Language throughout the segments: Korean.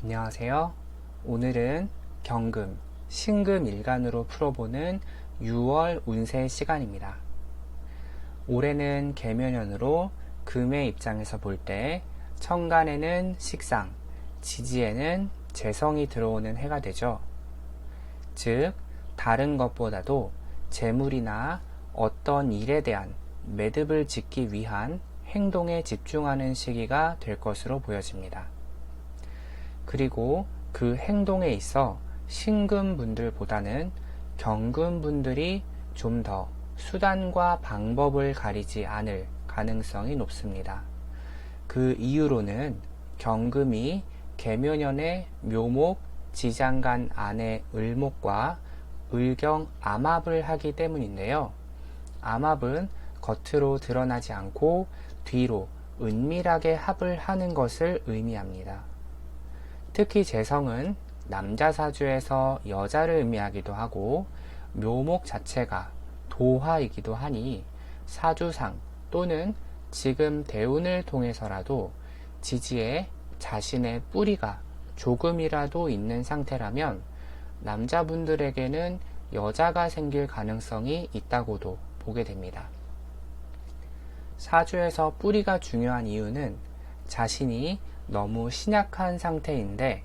안녕하세요. 오늘은 경금, 신금 일간으로 풀어보는 6월 운세 시간입니다. 올해는 계묘년으로 금의 입장에서 볼 때 천간에는 식상, 지지에는 재성이 들어오는 해가 되죠. 즉, 다른 것보다도 재물이나 어떤 일에 대한 매듭을 짓기 위한 행동에 집중하는 시기가 될 것으로 보여집니다. 그리고 그 행동에 있어 신금분들보다는 경금분들이 좀 더 수단과 방법을 가리지 않을 가능성이 높습니다. 그 이유로는 경금이 계묘년의 묘목, 지장간 안의 을목과 을경 암합을 하기 때문인데요. 암합은 겉으로 드러나지 않고 뒤로 은밀하게 합을 하는 것을 의미합니다. 특히 재성은 남자 사주에서 여자를 의미하기도 하고 묘목 자체가 도화이기도 하니 사주상 또는 지금 대운을 통해서라도 지지에 자신의 뿌리가 조금이라도 있는 상태라면 남자분들에게는 여자가 생길 가능성이 있다고도 보게 됩니다. 사주에서 뿌리가 중요한 이유는 자신이 너무 신약한 상태인데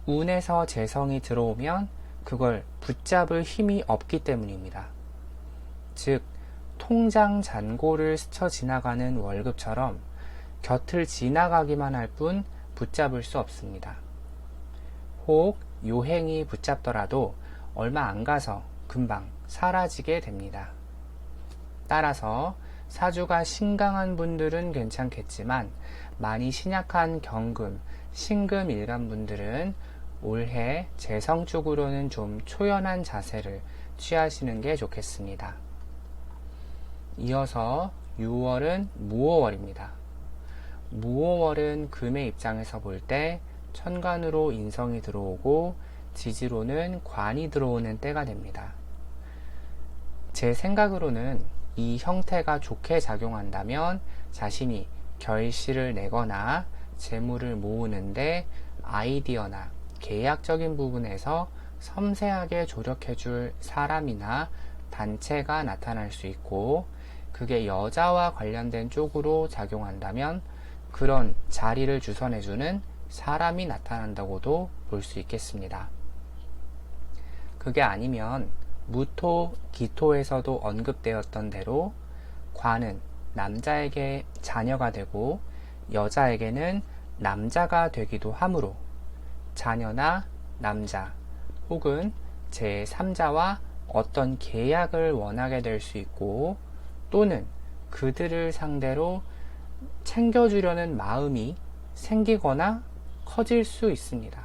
운에서 재성이 들어오면 그걸 붙잡을 힘이 없기 때문입니다. 즉, 통장 잔고를 스쳐 지나가는 월급처럼 곁을 지나가기만 할 뿐 붙잡을 수 없습니다. 혹 요행이 붙잡더라도 얼마 안 가서 금방 사라지게 됩니다. 따라서 사주가 신강한 분들은 괜찮겠지만 많이 신약한 경금, 신금 일간분들은 올해 재성 쪽으로는 좀 초연한 자세를 취하시는 게 좋겠습니다. 이어서 6월은 무오월입니다. 무오월은 금의 입장에서 볼 때 천간으로 인성이 들어오고 지지로는 관이 들어오는 때가 됩니다. 제 생각으로는 이 형태가 좋게 작용한다면 자신이 결실을 내거나 재물을 모으는데 아이디어나 계약적인 부분에서 섬세하게 조력해줄 사람이나 단체가 나타날 수 있고, 그게 여자와 관련된 쪽으로 작용한다면 그런 자리를 주선해주는 사람이 나타난다고도 볼 수 있겠습니다. 그게 아니면 무토, 기토에서도 언급되었던 대로 관은 남자에게 자녀가 되고 여자에게는 남자가 되기도 하므로 자녀나 남자 혹은 제3자와 어떤 계약을 원하게 될 수 있고, 또는 그들을 상대로 챙겨주려는 마음이 생기거나 커질 수 있습니다.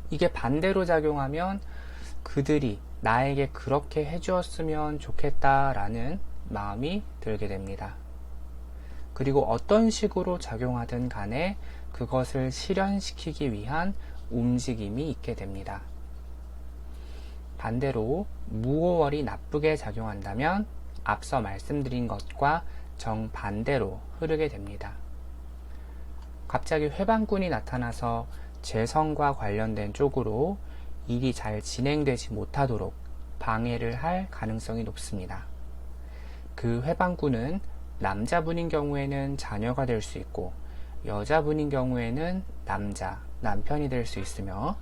이게 반대로 작용하면 그들이 나에게 그렇게 해주었으면 좋겠다라는 마음이 들게 됩니다. 그리고 어떤 식으로 작용하든 간에 그것을 실현시키기 위한 움직임이 있게 됩니다. 반대로 무오월이 나쁘게 작용한다면 앞서 말씀드린 것과 정반대로 흐르게 됩니다. 갑자기 회방꾼이 나타나서 재성과 관련된 쪽으로 일이 잘 진행되지 못하도록 방해를 할 가능성이 높습니다. 그 회방꾼은 남자분인 경우에는 자녀가 될 수 있고 여자분인 경우에는 남편이 될 수 있으며,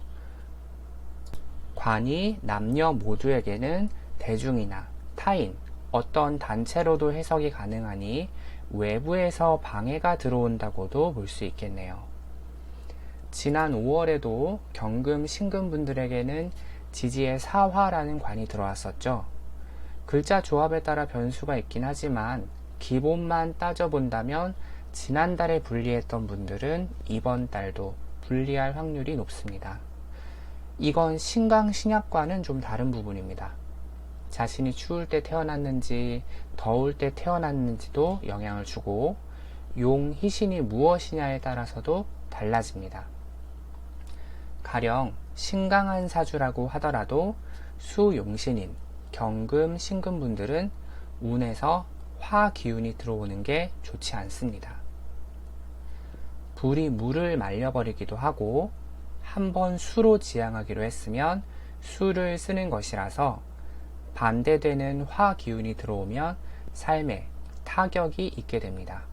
관이 남녀 모두에게는 대중이나 타인, 어떤 단체로도 해석이 가능하니 외부에서 방해가 들어온다고도 볼 수 있겠네요. 지난 5월에도 경금, 신금 분들에게는 지지의 사화라는 관이 들어왔었죠. 글자 조합에 따라 변수가 있긴 하지만 기본만 따져본다면 지난달에 불리했던 분들은 이번 달도 불리할 확률이 높습니다. 이건 신강, 신약과는 좀 다른 부분입니다. 자신이 추울 때 태어났는지 더울 때 태어났는지도 영향을 주고 용, 희신이 무엇이냐에 따라서도 달라집니다. 가령 신강한 사주라고 하더라도 수용신인 경금, 신금 분들은 운에서 화 기운이 들어오는 게 좋지 않습니다. 불이 물을 말려버리기도 하고 한번 수로 지향하기로 했으면 수를 쓰는 것이라서 반대되는 화 기운이 들어오면 삶에 타격이 있게 됩니다.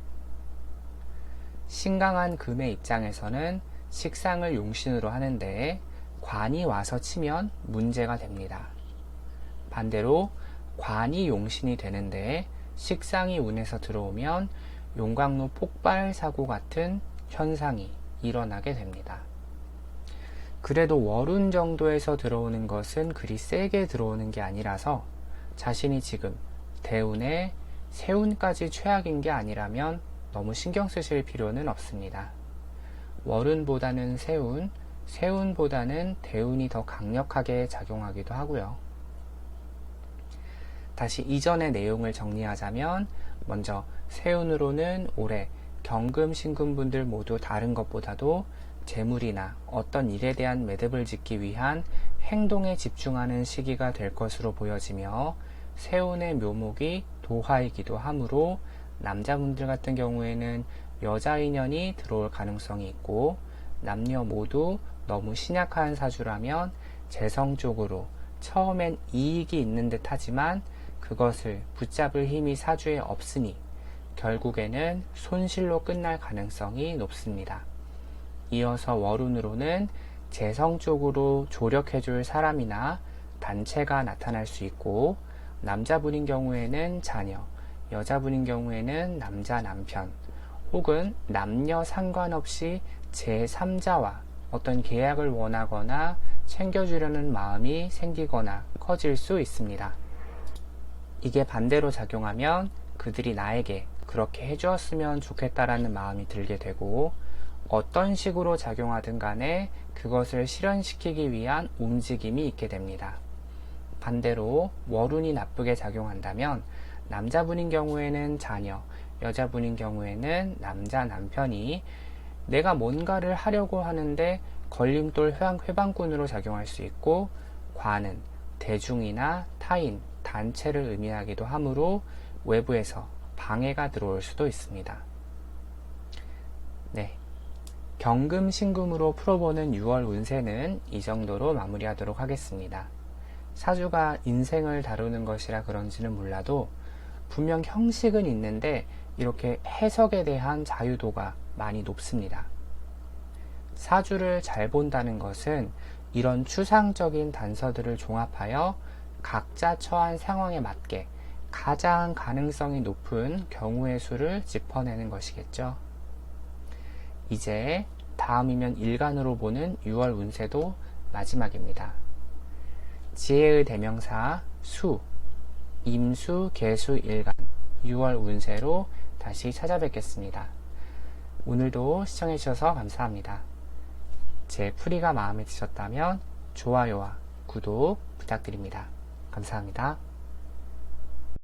신강한 금의 입장에서는 식상을 용신으로 하는데 관이 와서 치면 문제가 됩니다. 반대로 관이 용신이 되는데 식상이 운에서 들어오면 용광로 폭발 사고 같은 현상이 일어나게 됩니다. 그래도 월운 정도에서 들어오는 것은 그리 세게 들어오는 게 아니라서 자신이 지금 대운에 세운까지 최악인 게 아니라면 너무 신경 쓰실 필요는 없습니다. 월운보다는 세운, 세운보다는 대운이 더 강력하게 작용하기도 하고요. 다시 이전의 내용을 정리하자면 먼저 세운으로는 올해 경금, 신금분들 모두 다른 것보다도 재물이나 어떤 일에 대한 매듭을 짓기 위한 행동에 집중하는 시기가 될 것으로 보여지며 세운의 묘목이 도화이기도 하므로 남자분들 같은 경우에는 여자 인연이 들어올 가능성이 있고 남녀 모두 너무 신약한 사주라면 재성적으로 처음엔 이익이 있는 듯 하지만 그것을 붙잡을 힘이 사주에 없으니 결국에는 손실로 끝날 가능성이 높습니다. 이어서 월운으로는 재성 쪽으로 조력해줄 사람이나 단체가 나타날 수 있고 남자분인 경우에는 자녀, 여자분인 경우에는 남자 남편 혹은 남녀 상관없이 제3자와 어떤 계약을 원하거나 챙겨주려는 마음이 생기거나 커질 수 있습니다. 이게 반대로 작용하면 그들이 나에게 그렇게 해주었으면 좋겠다라는 마음이 들게 되고 어떤 식으로 작용하든 간에 그것을 실현시키기 위한 움직임이 있게 됩니다. 반대로 월운이 나쁘게 작용한다면 남자분인 경우에는 자녀, 여자분인 경우에는 남자 남편이 내가 뭔가를 하려고 하는데 걸림돌 회방꾼으로 작용할 수 있고 관은 대중이나 타인, 단체를 의미하기도 하므로 외부에서 방해가 들어올 수도 있습니다. 네, 경금, 신금으로 풀어보는 6월 운세는 이 정도로 마무리하도록 하겠습니다. 사주가 인생을 다루는 것이라 그런지는 몰라도 분명 형식은 있는데 이렇게 해석에 대한 자유도가 많이 높습니다. 사주를 잘 본다는 것은 이런 추상적인 단서들을 종합하여 각자 처한 상황에 맞게 가장 가능성이 높은 경우의 수를 짚어내는 것이겠죠. 이제 다음이면 일간으로 보는 6월 운세도 마지막입니다. 지혜의 대명사 수, 임수, 계수, 일간 6월 운세로 다시 찾아뵙겠습니다. 오늘도 시청해주셔서 감사합니다. 제 풀이가 마음에 드셨다면 좋아요와 구독 부탁드립니다. 감사합니다.